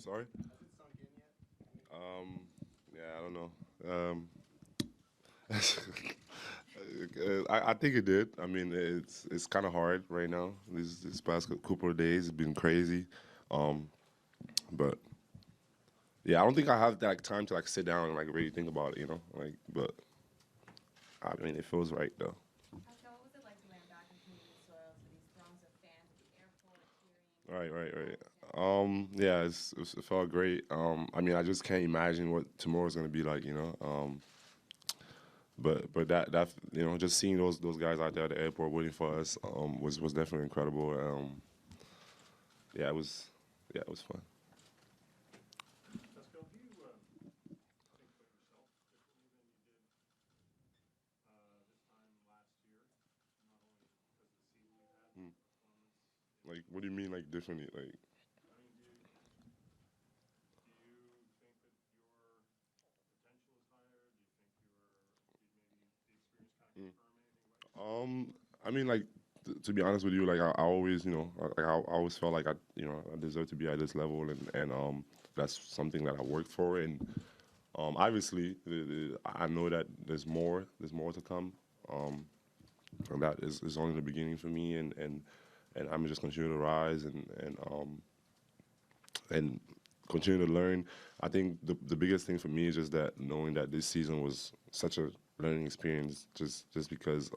sorry. Has it sunk in yet? Um, yeah, I don't know. I think it did. I mean, it's kind of hard right now. This past couple of days, it's been crazy. Um, but yeah, I don't think I have that time to like sit down and like really think about it. Like, but I mean, it feels right though. Pascal, what was it like to land back in Canadian soil to these throngs of fans at the airport, cheering, Right, right, all right. the champagne? Yeah, it felt great. I mean, I just can't imagine what tomorrow's gonna be like. But that just seeing those guys out there at the airport waiting for us was definitely incredible. Yeah, it was fun. Pascal, do you think about yourself differently than you did this time last year? Not only because of the season you had, but Mm. your performance in the Like, what do you playoffs. mean like differently? Like, I mean, do you think that your potential is higher? Do you think did maybe the experience kind of mm. confirm anything about yourself? I mean, like to be honest with you, like I always, I always felt like I deserve to be at this level, and that's something that I worked for, and obviously, I know that there's more to come, um, and that is only the beginning for me, and I'm just continue to rise and continue to learn. I think the biggest thing for me is just that knowing that this season was such a learning experience, just because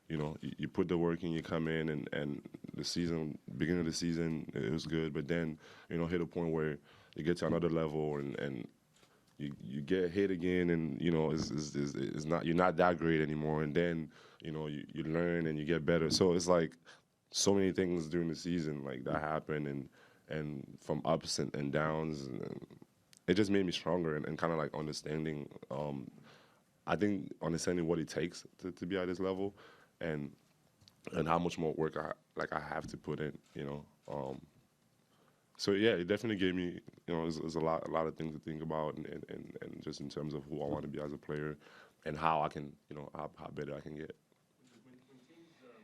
you put the work in, you come in, and the season, beginning of the season, it was good, but then hit a point where you get to another level and you get hit again, and it's not, you're not that great anymore, and then you learn and you get better. So it's like so many things during the season like that happen, and from ups and downs, and it just made me stronger, and kind of like understanding. I think understanding what it takes to be at this level, and how much more work I have to put in. So yeah, it definitely gave me, there's a lot of things to think about, and just in terms of who I want to be as a player, and how I can, how better I can get. Because when teams are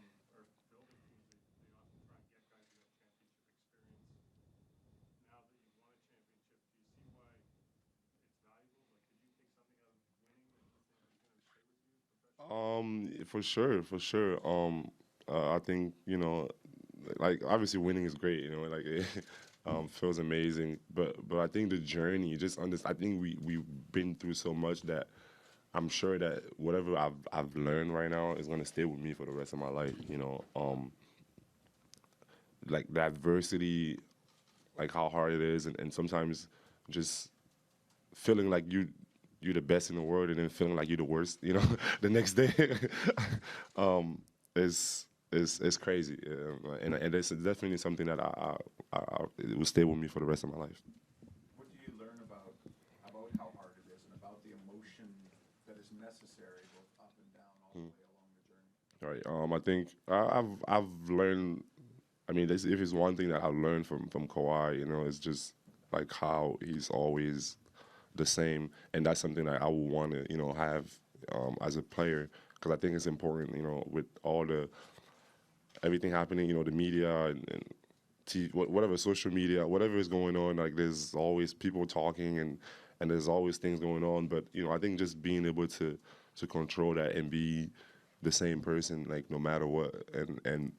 building teams, they often try and get guys who have championship experience. Now that you've won a championship, do you see why it's valuable? Like, did you take something out of winning that you think is going to stay with you professionally? For sure, for sure. I think like obviously winning is great. Like it feels amazing. But I think the journey, just I think we've been through so much that I'm sure that whatever I've learned right now is gonna stay with me for the rest of my life. Like the adversity, like how hard it is, and sometimes just feeling like you're the best in the world, and then feeling like you're the worst, the next day, um, is crazy, and it's definitely something that it will stay with me for the rest of my life. What do you learn about how hard it is and about the emotion that is necessary both up and down all the Mm. way along the journey? All right. I think I've learned. I mean, if it's one thing that I've learned from Kawhi, it's just like how he's always the same, and that's something that I would want to have as a player, because I think it's important, with all the everything happening, the media and whatever, social media, whatever is going on, like there's always people talking, and there's always things going on. But I think just being able to control that and be the same person, like no matter what, and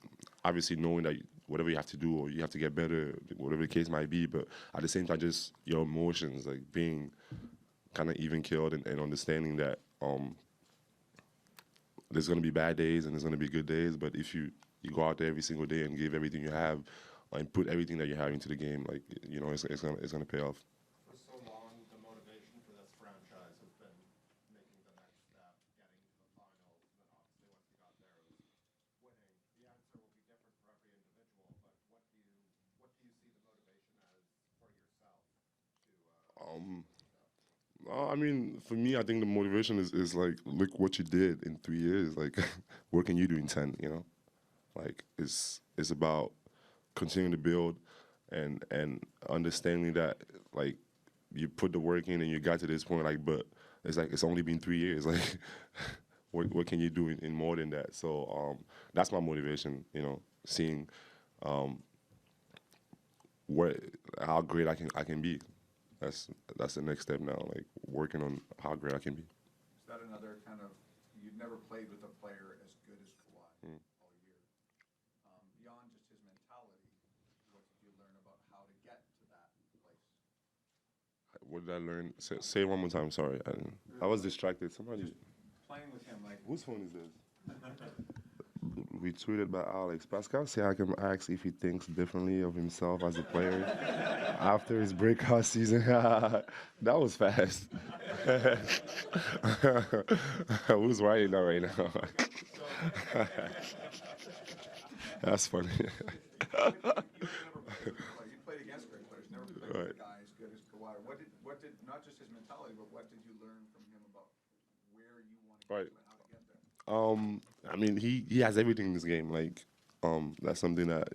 obviously knowing that whatever you have to do or you have to get better, whatever the case might be, but at the same time, just your emotions, like being kind of even killed, and understanding that there's gonna be bad days and there's gonna be good days, but if you go out there every single day and give everything you have, and put everything that you have into the game, like it's gonna pay off. For so long, the motivation for this franchise has been making the next step, getting to the finals, and then obviously once you got there, it was winning. The answer will be different for every individual, but what do you see the motivation as for yourself to take Um, the next step? I mean, for me, I think the motivation is like, look what you did in 3 years. Like, what can you do in 10? Like it's about continuing to build, and understanding that, like, you put the work in and you got to this point. Like, but it's like it's only been 3 years. Like, what can you do in more than that? So that's my motivation. Seeing um, what how great I can be. That's that's the next step now. Like working on how great I can be. Is that another kind of, you've never played with a player as good as Kawhi all year? Beyond just his mentality, what did you learn about how to get to that place? What did I learn? Say it one more time. Sorry, I was distracted. Somebody. Playing with him, like, Whose phone is this? Retweeted by Alex. Pascal Siakam asks if he thinks differently of himself as a player after his breakout season. That was fast. Who's writing that right now? That's funny. you played against great players, never played with Right. a guy as good as Kawhi. What did, not just his mentality, but what did you learn from him about where you want to get Right. to and how to get there? I mean, he has everything in this game. Like, that's something that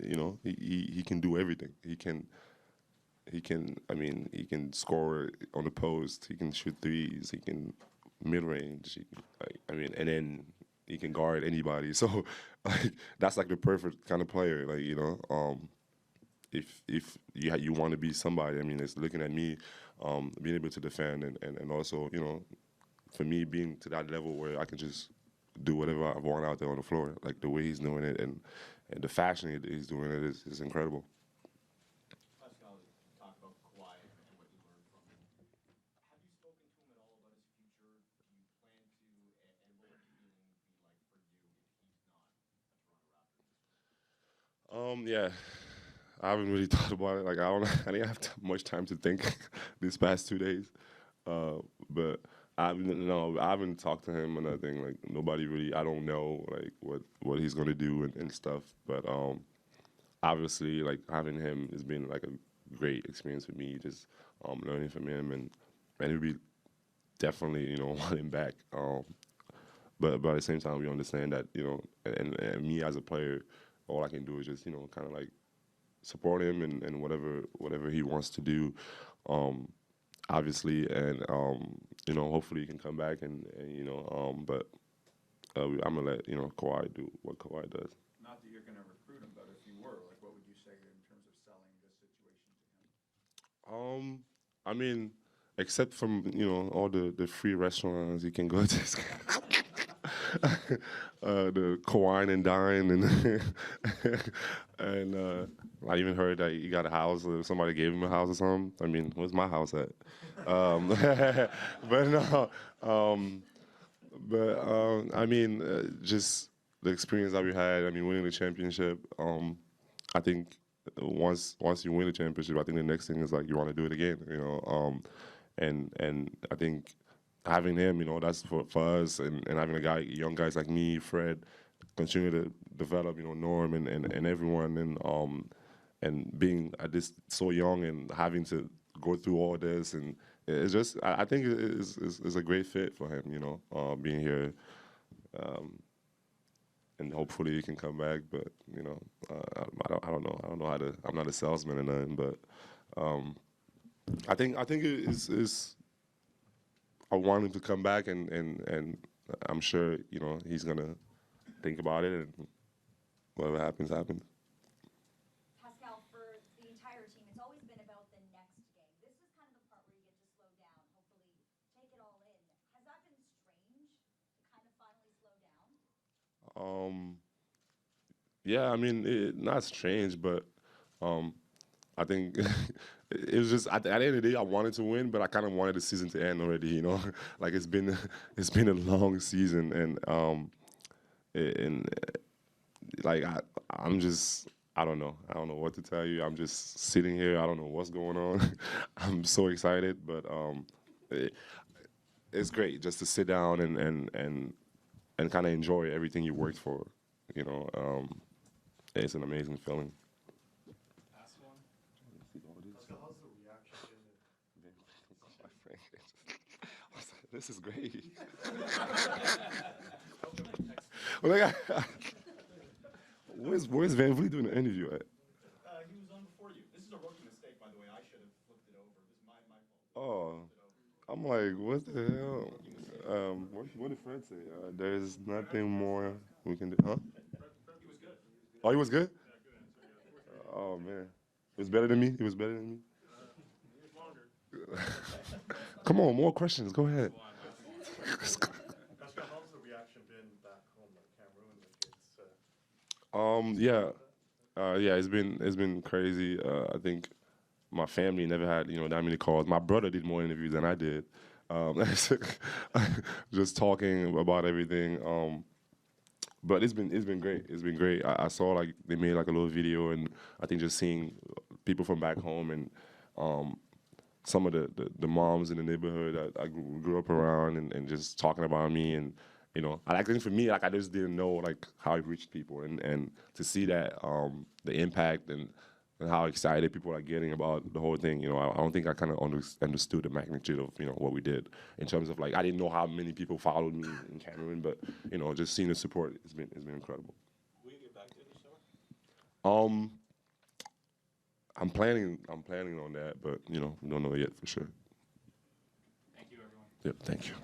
he can do everything. He can. I mean, he can score on the post. He can shoot threes. He can mid range. I mean, and then he can guard anybody. So, like, that's like the perfect kind of player. Like, if you want to be somebody, I mean, it's looking at me, being able to defend and also for me being to that level where I can just do whatever I want out there on the floor, like the way he's doing it and the fashion he's doing it is incredible. Pascal, talk about Kawhi and what you learned from him. Have you spoken to him at all about his future? Do you plan to? And what would the feeling be like for you if he's not a Toronto Raptor? Yeah, I haven't really thought about it. Like I don't, I didn't have much time to think these past 2 days. But I haven't talked to him or nothing. Like nobody really. I don't know like what he's gonna do and stuff. But obviously, like having him has been like a great experience for me. Just learning from him and it'd be definitely want him back. But at the same time, we understand that and me as a player, all I can do is just kind of like support him and whatever he wants to do. Um, Obviously, and hopefully he can come back but I'm gonna let Kawhi do what Kawhi does. Not that you're going to recruit him, but if you were, like, what would you say in terms of selling this situation to him? I mean, except from all the free restaurants he can go to, the Kawhi and Dine and I even heard that he got a house. Somebody gave him a house or something. I mean, where's my house at? But no, I mean, just the experience that we had. I mean, winning the championship. I think once you win the championship, I think the next thing is like you want to do it again. And I think having him, that's for us, and having young guys like me, Fred, continue to develop, Norm and everyone, and being at this so young and having to go through all this, and it's just I think it's a great fit for him, being here, and hopefully he can come back. But I don't know how to. I'm not a salesman or nothing, but I think it's I want him to come back, and I'm sure he's gonna think about it, and whatever happens, happens. Pascal, for the entire team, it's always been about the next game. This is kind of the part where you get to slow down, hopefully take it all in. Has that been strange to kind of finally slow down? Yeah, I mean, not strange, but I think it was just at the end of the day, I wanted to win, but I kind of wanted the season to end already. Like it's been a long season, and like I'm just I don't know. I don't know what to tell you. I'm just sitting here. I don't know what's going on. I'm so excited, but it, it's great just to sit down and kind of enjoy everything you worked for. You know, it's an amazing feeling. Last one. Pascal, how's the reaction been? This is great. Well, where's Van Vliet doing the interview at? He was on before you. This is a rookie mistake, by the way. I should have flipped it over. This is my fault. Oh, I'm like, what the hell? What did Fred say? There's nothing more we can do. Huh? He was good. Oh, he was good. Oh man. was better than me. It was better than me. Years longer. Come on, more questions. Go ahead. Pascal, how's the reaction been back home in Cameroon? Like it's, Yeah, it's been crazy. I think my family never had that many calls. My brother did more interviews than I did. Just talking about everything. But it's been great. It's been great. I saw like they made like a little video, and I think just seeing people from back home and some of the moms in the neighborhood that I grew up around and just talking about me and I think for me like I just didn't know like how it reached people and to see that the impact and how excited people are getting about the whole thing. I don't think I kind of understood the magnitude of what we did in terms of like I didn't know how many people followed me in Cameroon, but just seeing the support it's been incredible. will you get back there this summer? Um, I'm planning on that, but we don't know yet for sure. Thank you, everyone. Yep, thank you.